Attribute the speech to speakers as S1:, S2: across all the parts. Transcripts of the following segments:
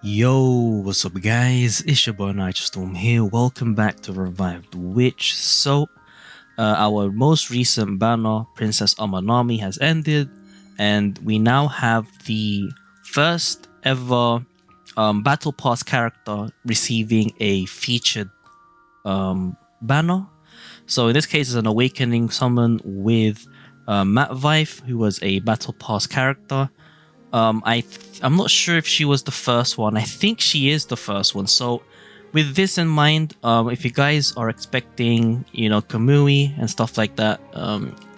S1: Yo, what's up guys? It's your boy Nitrostorm here. Welcome back to RevivedWitch. So, our most recent banner, Princess Amanami, has ended, and we now have the first ever Battle Pass character receiving a featured banner. So in this case, it's an Awakening summon with Mattveiffe, who was a Battle Pass character. I'm not sure if she was the first one. I think she is the first one. So with this in mind, if you guys are expecting, Kamui and stuff like that,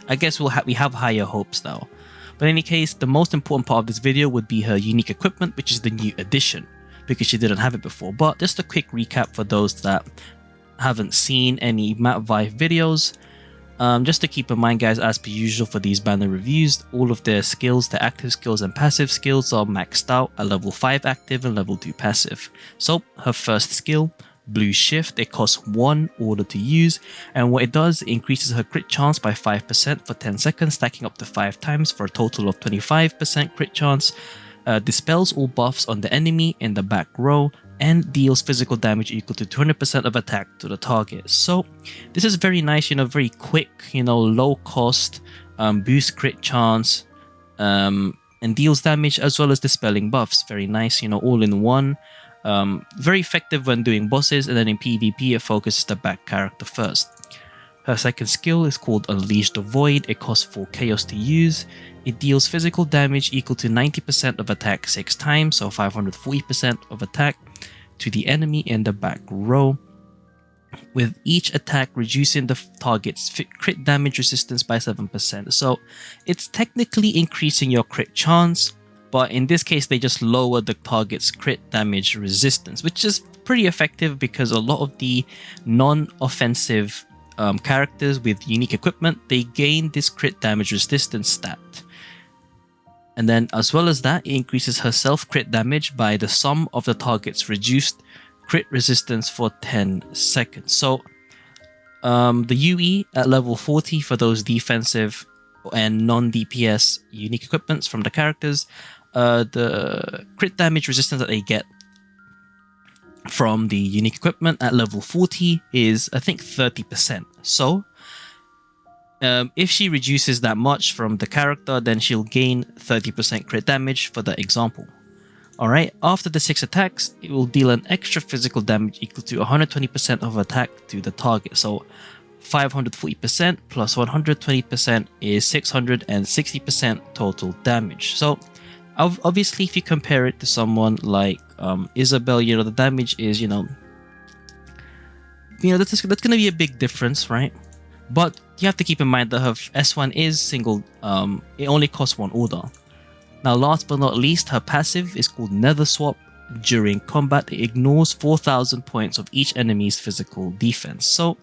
S1: I guess we have higher hopes now. But in any case, the most important part of this video would be her unique equipment, which is the new addition, because she didn't have it before. But just a quick recap for those that haven't seen any Mattveiffe videos. Just to keep in mind, guys, as per usual for these banner reviews, all of their skills, their active skills and passive skills are maxed out at level 5 active and level 2 passive. So her first skill, Blue Shift, it costs 1 order to use, and what it does, it increases her crit chance by 5% for 10 seconds, stacking up to 5 times for a total of 25% crit chance. Dispels all buffs on the enemy in the back row, and deals physical damage equal to 200% of attack to the target. So this is very nice, very quick, low cost, boost crit chance, and deals damage as well as dispelling buffs. Very nice, all in one. Very effective when doing bosses, and then in PvP it focuses the back character first. Her second skill is called Unleash the Void. It costs 4 chaos to use. It deals physical damage equal to 90% of attack 6 times, so 540% of attack to the enemy in the back row, with each attack reducing the target's crit damage resistance by 7%. So it's technically increasing your crit chance, but in this case they just lower the target's crit damage resistance, which is pretty effective because a lot of the non-offensive characters with unique equipment, they gain this crit damage resistance stat. And then as well as that, it increases her self crit damage by the sum of the target's reduced crit resistance for 10 seconds. So the UE at level 40 for those defensive and non-DPS unique equipments from the characters, the crit damage resistance that they get from the unique equipment at level 40 is, I think, 30%. So if she reduces that much from the character, then she'll gain 30% crit damage for the example. Alright, after the 6 attacks, it will deal an extra physical damage equal to 120% of attack to the target. So 540% plus 120% is 660% total damage. So obviously if you compare it to someone like Isabel, the damage is, that's going to be a big difference, right? But you have to keep in mind that her S1 is single, it only costs 1 order. Now last but not least, her passive is called Nether Swap. During combat, it ignores 4,000 points of each enemy's physical defense. So,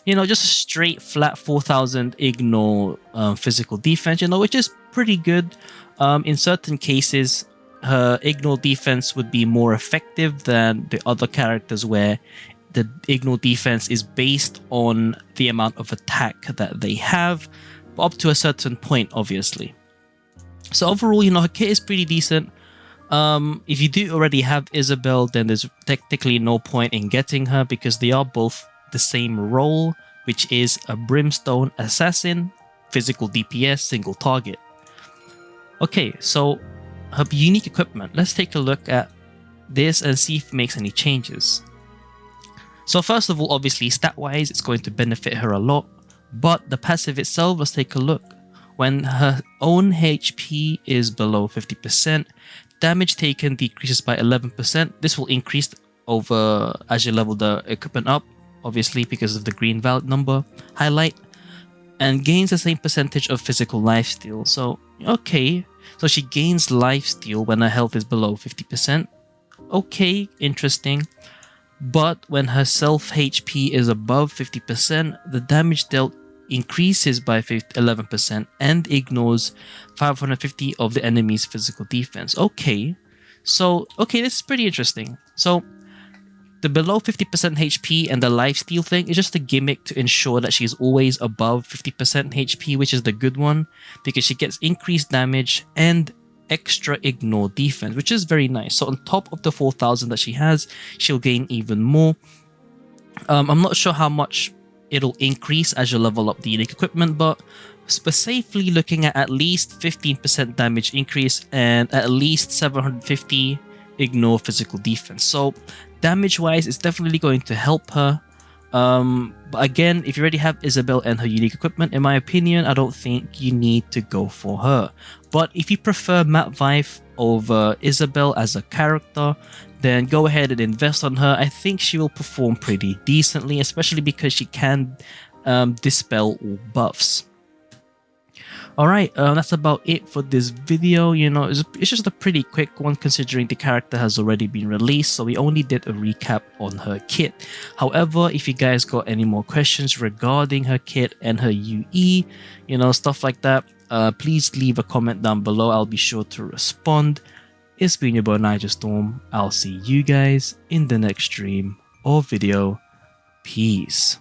S1: just a straight flat 4,000 ignore physical defense, which is pretty good. In certain cases, her ignore defense would be more effective than the other characters where the ignore defense is based on the amount of attack that they have, up to a certain point, obviously. So overall, her kit is pretty decent. If you do already have Isabel, then there's technically no point in getting her because they are both the same role, which is a brimstone assassin, physical DPS, single target. Okay, so her unique equipment. Let's take a look at this and see if it makes any changes. So first of all, obviously stat-wise, it's going to benefit her a lot, but the passive itself, let's take a look. When her own HP is below 50%, damage taken decreases by 11%. This will increase over as you level the equipment up, obviously because of the green number highlight, and gains the same percentage of physical lifesteal. So, okay, so she gains lifesteal when her health is below 50%. Okay, interesting. But when her self HP is above 50%, the damage dealt increases by 11% and ignores 550 of the enemy's physical defense. Okay, so this is pretty interesting. So the below 50% HP and the lifesteal thing is just a gimmick to ensure that she's always above 50% HP, which is the good one, because she gets increased damage and extra ignore defense, which is very nice. So on top of the 4,000 that she has, she'll gain even more. I'm not sure how much it'll increase as you level up the unique equipment, but safely looking at least 15% damage increase and at least 750 ignore physical defense. So damage wise, it's definitely going to help her. But again, if you already have Isabel and her unique equipment, in my opinion, I don't think you need to go for her. But if you prefer Mattveiffe over Isabel as a character, then go ahead and invest on her. I think she will perform pretty decently, especially because she can dispel all buffs. Alright, that's about it for this video. You know, it's just a pretty quick one considering the character has already been released, so we only did a recap on her kit. However, if you guys got any more questions regarding her kit and her UE, you know, stuff like that, please leave a comment down below. I'll be sure to respond. It's been your boy Nitrostorm. I'll see you guys in the next stream or video. Peace.